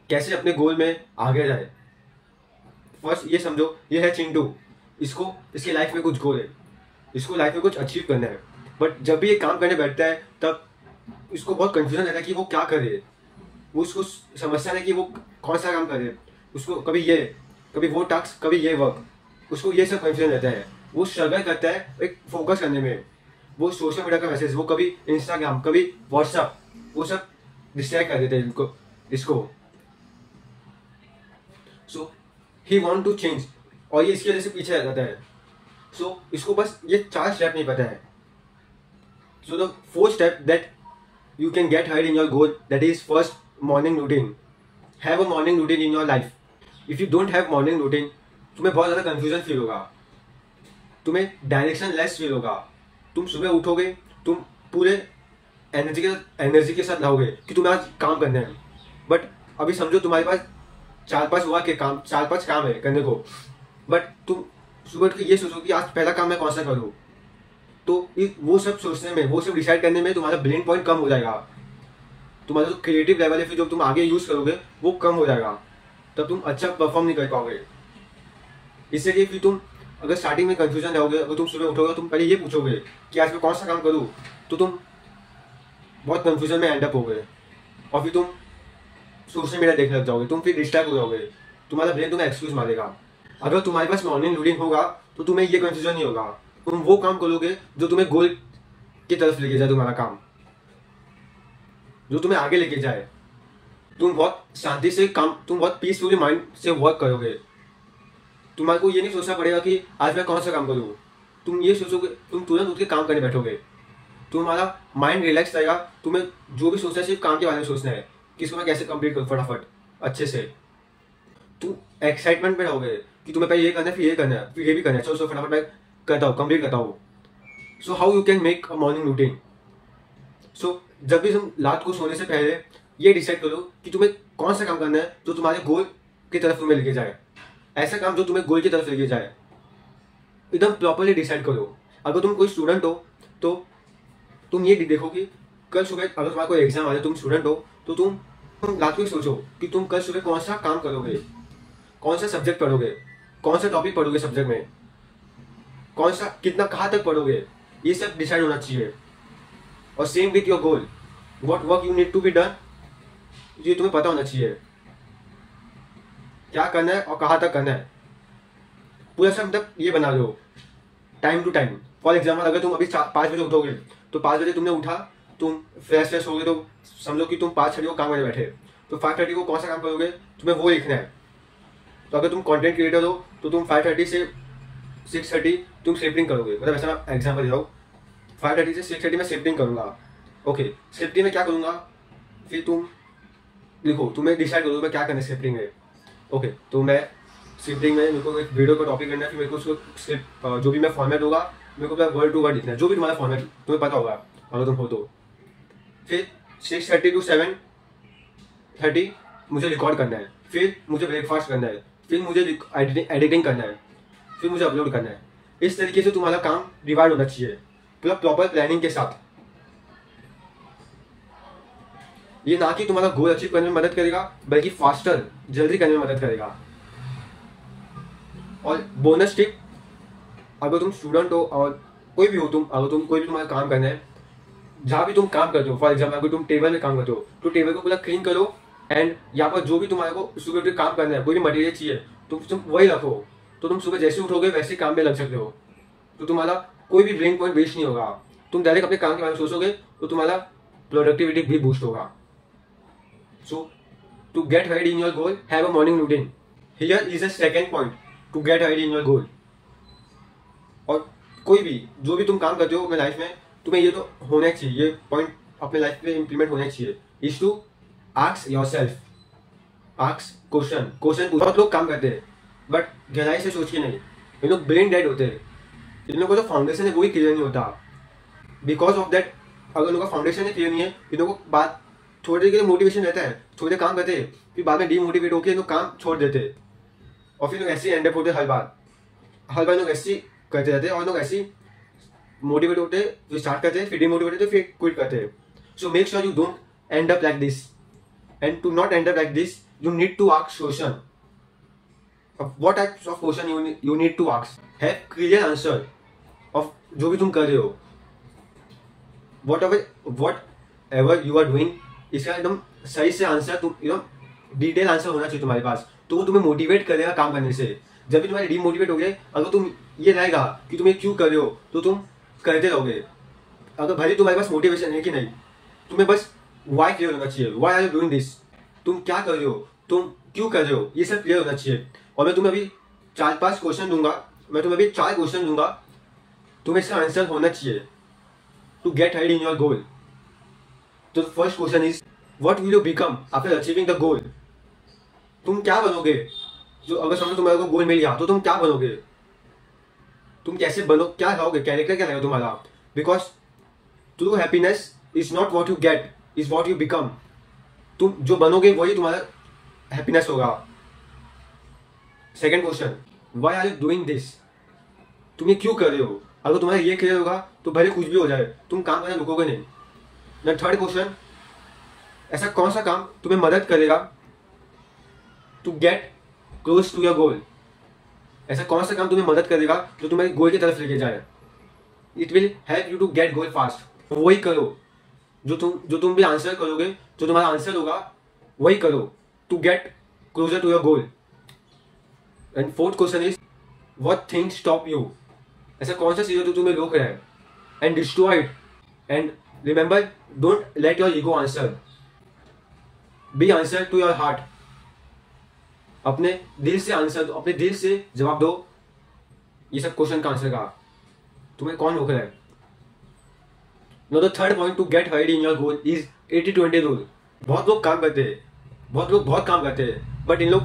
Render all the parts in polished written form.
कैसे अपने गोल में आगे जाए। फर्स्ट ये समझो, ये है चिंटू, इसको इसकी लाइफ में कुछ गोल है, इसको लाइफ में कुछ अचीव करना है, बट जब भी ये काम करने बैठता है तब इसको बहुत कंफ्यूजन रहता है कि वो क्या करे। वो उसको समझता है कि वो कौन सा काम करे, उसको कभी ये, कभी वो टास्क, कभी ये वर्क, उसको ये सब कंफ्यूजन रहता है। वो स्ट्रगल करता है एक फोकस करने में। वो सोशल मीडिया का मैसेज, वो कभी इंस्टाग्राम, कभी व्हाट्सअप, वो सब डिस्ट्रैक्ट कर देते हैं इनको, इसको। सो ही वॉन्ट टू चेंज, और ये इसकी वजह से पीछे रह जाता है। सो इसको बस ये 4 स्टेप नहीं पता है। So the 4th step that you can get ahead in your goal, that is first, morning routine. Have a morning routine in your life. If you don't have morning routine, तुम्हें बहुत ज़्यादा confusion feel होगा, तुम्हें direction less feel होगा। तुम सुबह उठोगे, तुम पूरे एनर्जी के साथ रहोगे कि तुम्हें आज काम करना है, बट अभी समझो तुम्हारे पास 4-5 काम है करने को, बट तुम सुबह उठ के ये सोचो कि आज पहला काम मैं कौन सा करूँ, तो वो सब सोचने में, वो सब डिसाइड करने में तुम्हारा ब्रेन पॉइंट कम हो जाएगा। तुम्हारा जो क्रिएटिव लेवल है फिर जो तुम आगे यूज करोगे वो कम हो जाएगा, तब तुम अच्छा परफॉर्म नहीं कर पाओगे। इसलिए फिर तुम अगर स्टार्टिंग में कंफ्यूजन रहोगे, अगर तुम सुबह उठोगे तुम पहले ये पूछोगे कि आज मैं कौन सा काम करूँ, तो तुम बहुत कंफ्यूजन में एंड अप होगे, और फिर तुम सोशल मीडिया देखने लग जाओगे, तुम फिर डिस्ट्रैक्ट हो जाओगे, तुम्हारा ब्रेन तुम्हें एक्सक्यूज मारेगा। अगर तुम्हारे पास मॉर्निंग रूटीन होगा तो तुम्हें ये कंफ्यूजन नहीं होगा, तुम वो काम करोगे जो तुम्हें गोल की तरफ लेके जाए, तुम्हारा काम जो तुम्हें आगे लेके जाए। तुम बहुत शांति से काम, तुम बहुत पीसफुली माइंड से वर्क करोगे। तुम्हारे को ये नहीं सोचना पड़ेगा कि आज मैं कौन सा काम करूँ, तुम ये सोचोगे, तुम तुरंत उठ के काम करने बैठोगे, तुम्हारा माइंड रिलैक्स रहेगा। तुम्हें जो भी सोचना है सिर्फ काम के बारे में सोचना है कि इसको मैं कैसे कंप्लीट करूँ फटाफट अच्छे से। तुम एक्साइटमेंट में रहोगे कि तुम्हें पहले ये करना है, फिर ये करना है, फिर ये भी करना है, चलो फटाफट मैं करता हूँ, कंप्लीट करता हूँ। So how you can make a morning routine. So जब भी तुम रात को सोने से पहले ये डिसाइड करो कि तुम्हें कौन सा काम करना है जो तुम्हारे गोल की तरफ तुम्हें लेके जाए, ऐसा काम जो तुम्हें गोल की तरफ लेके जाए, एकदम प्रॉपरली डिसाइड करो। अगर तुम कोई स्टूडेंट हो तो तुम ये देखो कि कल सुबह अगर तुम्हारा कोई एग्जाम आ जाए, तुम स्टूडेंट हो तो तुम रात को ही सोचो कि तुम कल सुबह कौन सा काम करोगे, कौन सा सब्जेक्ट पढ़ोगे, कौन सा टॉपिक पढ़ोगे सब्जेक्ट में, कौन सा कितना कहाँ तक पढ़ोगे, ये सब डिसाइड होना चाहिए। और same with your goal, what work you need to be done, ये तुम्हें पता होना चाहिए क्या करना है और कहाँ तक करना है। पूरा सब मतलब ये बना लो time to time. For example अगर तुम अभी 5 बजे उठोगे तो 5 बजे तुमने उठा, तुम फ्रेश हो गए, तो समझो कि तुम 5:30 को काम करने बैठे, तो 5:30 को कौन सा काम करोगे तुम्हें वो लिखना है। तो अगर तुम कंटेंट क्रिएटर हो तो तुम 5:30 से 6:30 तुम स्क्रिप्टिंग करोगे, मतलब ऐसा मैं एग्जाम्पल दे रहा हूँ। 5:30 से 6:30 मैं स्क्रिप्टिंग करूँगा। ओके, स्क्रिप्टिंग में क्या करूँगा, फिर तुम लिखो, तुम्हें डिसाइड करो मैं क्या करना है स्क्रिप्टिंग में। ओके, तो मैं स्क्रिप्टिंग में मेरे को एक वीडियो का टॉपिक करना है, फिर मेरे को उसको स्क्रिप्ट जो भी मैं फॉर्मेट होगा मेरे को पूरा वर्ड टू वर्ड लिखना है, जो भी तुम्हारा फॉर्मेट तुम्हें पता होगा अगर तुम हो तो। फिर 6:30 to 7:30 मुझे रिकॉर्ड करना है, फिर मुझे ब्रेकफास्ट करना है, फिर मुझे एडिटिंग करना है, फिर मुझे अपलोड करना है। इस तरीके से तुम्हारा काम डिवाइड होना चाहिए पूरा प्रॉपर प्लानिंग के साथ। ये ना कि तुम्हारा गोल अचीव करने में मदद करेगा, बल्कि फास्टर जल्दी करने में मदद करेगा। और बोनस टिप, अगर तुम स्टूडेंट हो और कोई भी हो तुम, अगर तुम कोई भी तुम्हारा काम करना है, जहाँ भी तुम काम करते हो, फॉर एग्जाम्पल अगर तुम टेबल में काम करते हो तो टेबल को पूरा क्लीन करो, एंड यहाँ पर जो भी तुम्हारे को सुबह उठ काम करना है, कोई भी मटेरियल चाहिए तो तुम वही रखो, तो तुम सुबह जैसे उठोगे वैसे काम में लग सकते हो। तो तुम्हारा कोई भी ब्रेन पॉइंट वेस्ट नहीं होगा, तुम डायरेक्ट अपने काम के बारे में सोचोगे तो तुम्हारा प्रोडक्टिविटी भी बूस्ट होगा। So to get ahead in your goal, have a morning routine. Here is a second point to get ahead in your goal. और कोई भी जो भी तुम काम करते हो अपने लाइफ में, तुम्हें ये तो होना चाहिए, ये पॉइंट अपने लाइफ में इंप्लीमेंट होना चाहिए, is to ask yourself, ask question बहुत लोग काम करते हैं बट गहराई से सोच के नहीं, इन लोग ब्रेन डेड होते हैं, इन लोगों का जो फाउंडेशन है वही क्लियर नहीं होता। बिकॉज ऑफ दैट, अगर इन लोगों का फाउंडेशन क्लियर नहीं है, इन लोगों को बात थोड़ी देर के लिए मोटिवेशन रहता है, थोड़ी देर काम करते हैं, फिर बाद में डीमोटिवेट होकर लोग काम छोड़ देते हैं, और फिर लोग ऐसे एंड अप होते हर बार लोग ऐसे करते रहते हैं, और लोग ऐसे मोटिवेट होते हैं, फिर स्टार्ट करते हैं, फिर डीमोटिवेट होते हैं, फिर क्विट करते हैं। So make sure you don't end up like this, and to not end up like this you need to ask question. What types of question you need to ask? Have clear answer of जो भी तुम कर रहे हो. whatever you are doing, इसका एकदम सही से आंसर तुम डिटेल आंसर होना चाहिए तुम्हारे पास. तो वो तुम्हें मोटिवेट करेगा काम करने से. जब भी तुम्हारे डीमोटिवेट हो गए, अगर तुम ये रहेगा कि तुम ये क्यों कर रहे हो, तो तुम करते रहोगे. अगर भले तुम्हारे पास मोटिवेशन है कि नहीं, तुम्हें बस वाई क्लियर होना चाहिए. Why are you doing this? तुम क्या कर रहे हो, तुम क्यों कर रहे हो, ये सब क्लियर होना चाहिए. और मैं तुम्हें अभी 4-5 क्वेश्चन दूंगा. मैं तुम्हें अभी 4 क्वेश्चन दूंगा, तुम्हें इसका आंसर होना चाहिए to get hide in your goal. तो first question is, what will you become after achieving the goal? तुम क्या बनोगे जो, अगर समझो तुम्हारे को गोल मिल गया, तो तुम क्या बनोगे? तुम कैसे बनो, क्या रहोगे, कैरेक्टर क्या रहेगा तुम्हारा? Because true happiness is not what you get, is what you become. तुम जो बनोगे वही तुम्हारा हैप्पीनेस होगा. Second question, why are you doing this? तुम ये क्यों कर रहे हो? अगर तुम्हारा ये क्लियर होगा तो भले कुछ भी हो जाए, तुम काम करना रुकोगे नहीं. देन थर्ड क्वेश्चन, ऐसा कौन सा काम तुम्हें मदद करेगा to get close to your goal? ऐसा कौन सा काम तुम्हें मदद करेगा जो तुम्हारे गोल की तरफ लेके जाए? It will help you to get goal fast. वही करो जो तुम भी आंसर करोगे, जो तुम्हारा आंसर होगा वही करो to get closer to your goal. And fourth question is, what things stop you? ऐसा कौन सा चीज है जो तुम्हें रोक रहा है? And destroy it. And remember, don't let your ego answer, be answer to your heart. अपने दिल से आंसर दो, अपने दिल से जवाब दो ये सब क्वेश्चन का आंसर का. तुम्हें कौन रोक रहा है? No, the third point to get hide in your goal is 80-20 rule. बहुत लोग काम करते हैं, बहुत काम करते हैं, बट इन लोग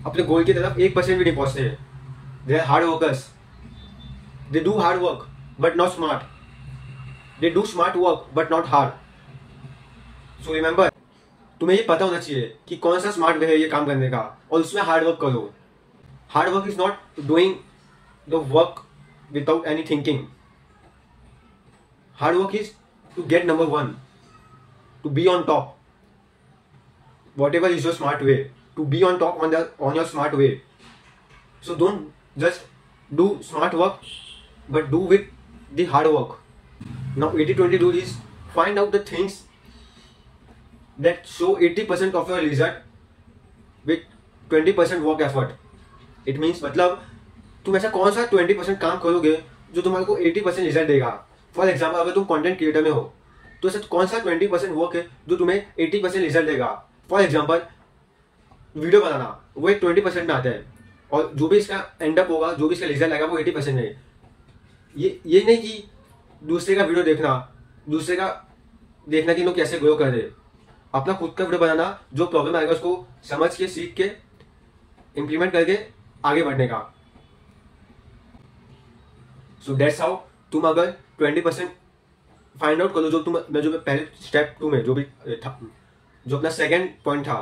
अपने गोल की तरफ 1% भी नहीं पहुंचते हैं. They are hard workers. They do hard work but not smart. They do smart work but not hard. So remember, तुम्हें ये पता होना चाहिए कि कौन सा स्मार्ट वे है ये काम करने का, और उसमें हार्ड वर्क करो. Hard work is not doing the work without any thinking. Hard work is to get number 1, to be on top. Whatever is your smart way, to be on top on your smart way. So don't just do smart work, but do with the hard work. Now 80-20 rule is, find out the things that show 80% of your result with 20% work effort. It means मतलब तुम ऐसा कौन सा 20% काम करोगे जो तुम्हारे को 80% रिजल्ट देगा. फॉर एग्जाम्पल, अगर तुम कंटेंट क्रिएटर में हो, तो ऐसा कौन सा 20% वर्क है जो तुम्हें 80% रिजल्ट देगा. फॉर एग्जाम्पल, वीडियो बनाना, वो एक 20% में आता है, और जो भी इसका एंड अप होगा, जो भी इसका रिजल्ट आएगा, वो 80% है. ये नहीं कि दूसरे का वीडियो देखना, दूसरे का देखना कि लोग कैसे ग्रो कर रहे. अपना खुद का वीडियो बनाना, जो प्रॉब्लम आएगा उसको समझ के, सीख के, इम्प्लीमेंट करके आगे बढ़ने का. So that's how. तुम अगर 20% फाइंड आउट करो, जो पहले स्टेप 2 में जो भी था, जो अपना सेकेंड पॉइंट था,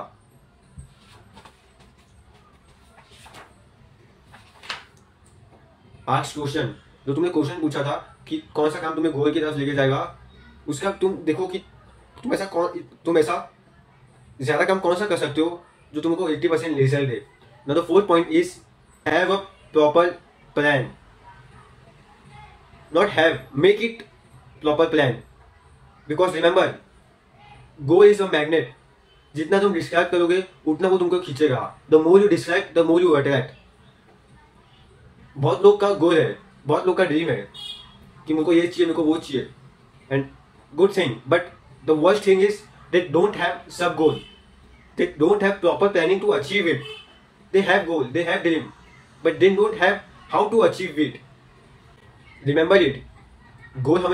आस्क क्वेश्चन. जो तुमने क्वेश्चन पूछा था कि कौन सा काम तुम्हें गोल की तरफ लेके जाएगा, उसका तुम देखो कि तुम ऐसा ज्यादा काम कौन सा कर सकते हो जो तुमको 80% result they. Now the fourth point is, have a proper plan. Not have, make it proper plan. Because remember, goal is a magnet. जितना तुम डिस्क्राइब करोगे उतना वो तुमको खींचेगा. The more you describe, the more you attract. बहुत लोग का गोल है, बहुत लोग का ड्रीम है कि मुझको ये चाहिए, मेरे को वो चाहिए, and good thing. But the worst thing is they don't have sub goal. They don't have proper planning to achieve it. They have goal, they have dream, but they don't have how to achieve it. Remember it, goal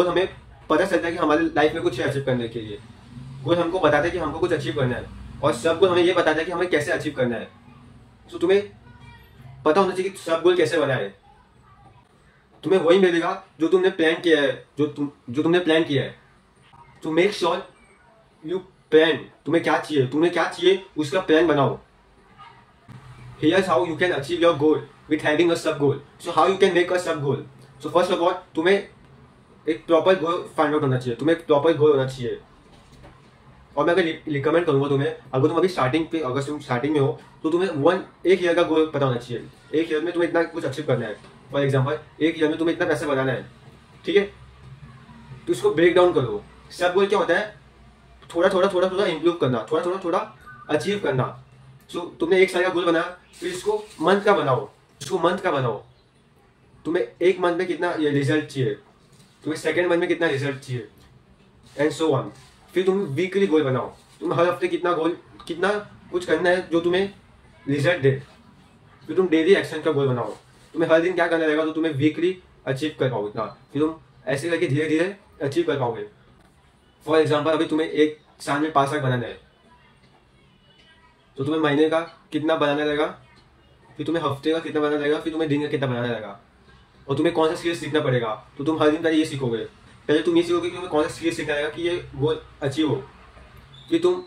हमें पता चलता है कि हमारे life में कुछ achieve करने के लिए. गोल हमको बताता है कि हमको कुछ अचीव करना है, और सब गोल हमें ये बताता है कि हमें कैसे अचीव करना है. तो तुम्हें पता होना चाहिए कि सब गोल कैसे बनाए. तुम्हें वही मिलेगा जो तुमने प्लान किया है, जो तुमने प्लान किया है. तो मेक श्योर यू प्लान. तुम्हें क्या चाहिए उसका प्लान बनाओ. Here's how you can achieve your goal with having a sub goal. So how you can make a sub goal? So first of all, तुम्हें एक प्रॉपर गोल फाइंड आउट होना चाहिए. तुम्हें एक प्रॉपर गोल होना चाहिए. और मैं अगर रिकमेंड करूंगा तुम्हें, अगर तुम अभी स्टार्टिंग पे, अगर तुम स्टार्टिंग में हो तो तुम्हें एक ईयर का गोल पता होना चाहिए। एक ईयर में तुम्हें इतना कुछ अचीव करना है। फॉर एग्जाम्पल, एक ईयर में तुम्हें इतना पैसा बनाना है, ठीक है। तो इसको ब्रेक डाउन करो। सब गोल क्या होता है, थोड़ा थोड़ा इंप्रूव करना, थोड़ा अचीव करना। सो तुमने एक साल का गोल बनाया, फिर इसको मंथ का बनाओ। तुम्हें एक मंथ में कितना ये रिजल्ट चाहिए, तुम्हें सेकेंड मंथ में कितना रिजल्ट चाहिए, एंड सो ऑन। फिर तुम वीकली गोल बनाओ, तुम हर हफ्ते कितना कुछ करना है जो तुम्हें रिजल्ट दे। फिर तुम डेली एक्शन का गोल बनाओ, तुम्हें हर दिन क्या करना रहेगा तो तुम्हें वीकली अचीव कर पाओगे इतना। फिर तुम ऐसे करके धीरे धीरे अचीव कर पाओगे। फॉर एग्जाम्पल, अभी तुम्हें एक साल में 5 लाख बनाना है, तो तुम्हें महीने का कितना बनाना रहेगा, फिर तुम्हें हफ्ते का कितना बनाना रहेगा, फिर तुम्हें दिन का कितना बनाना रहेगा, और तुम्हें कौन सा स्किल सीखना पड़ेगा। तो तुम हर दिन पहले ये सीखोगे, पहले तुम ये सीखोगे कि तुम्हें कौन सा स्किल सीखना रहेगा कि ये गोल अचीव हो। फिर तुम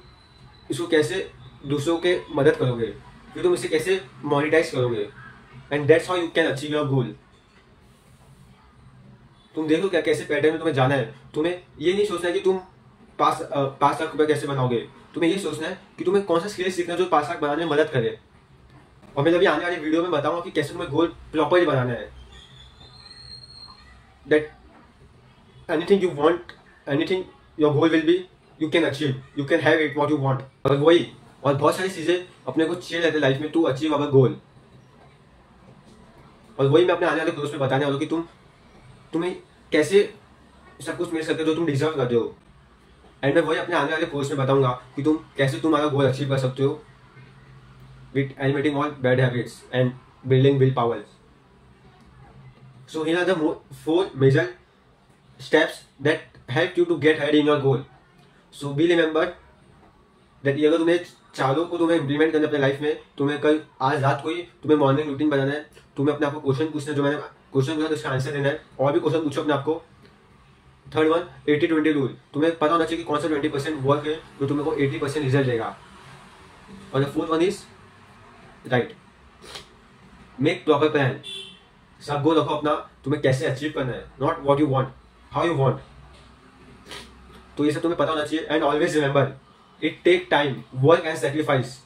इसको कैसे दूसरों के मदद करोगे, फिर तुम इसे कैसे मोनिटाइज करोगे, and that's how you can achieve your goal. तुम देखो क्या कैसे पैटर्न में तुम्हें जाना है। तुम्हें ये नहीं सोचना है कि तुम 5 लाख रुपए कैसे बनाओगे, तुम्हें ये सोचना है कि तुम्हें कौन सा स्किल सीखना है जो 5 लाख बनाने में मदद करे। और मैं अभी आने वाली वीडियो में बताऊंगा कि कैसे तुम्हें गोल प्रॉपरली बनाना है। That anything you want, anything your goal will be, you can achieve, you can have it what you want. और वही और बहुत सारी चीजें अपने को चाहिए रहते लाइफ में टू अचीव अवर गोल। और वही मैं अपने आने वाले कोर्स में बताने वाला हूँ कि तुम्हें कैसे सब कुछ मिल सकता है जो तुम डिजर्व करते हो। एंड मैं वही अपने आने वाले कोर्स में बताऊंगा कि तुम कैसे तुम्हारा गोल अचीव कर सकते हो with eliminating all bad habits and building will power. So here are the 4 major steps that help you to get ahead in your goal. So be remember that ये अगर तुम्हें चारों को तुम्हें इम्प्लीमेंट करना अपने लाइफ में, तुम्हें कल आज रात को ही तुम्हें मॉर्निंग रूटीन बनाना है, तुम्हें अपने आपको क्वेश्चन पूछना है, जो मैंने क्वेश्चन पूछा तो उसका आंसर देना है, और भी क्वेश्चन पूछो अपने आपको। थर्ड वन 80-20 रूल, तुम्हें पता होना चाहिए कि कौन सा 20% वर्क है जो तुम्हें को 80% रिजल्ट देगा। और the fourth one is right, make proper plan. सब गोल रखो अपना, तुम्हें कैसे अचीव करना है, not what you want, how you want. तो ये सब तुम्हें पता होना चाहिए। And always remember, it take time, work and sacrifice.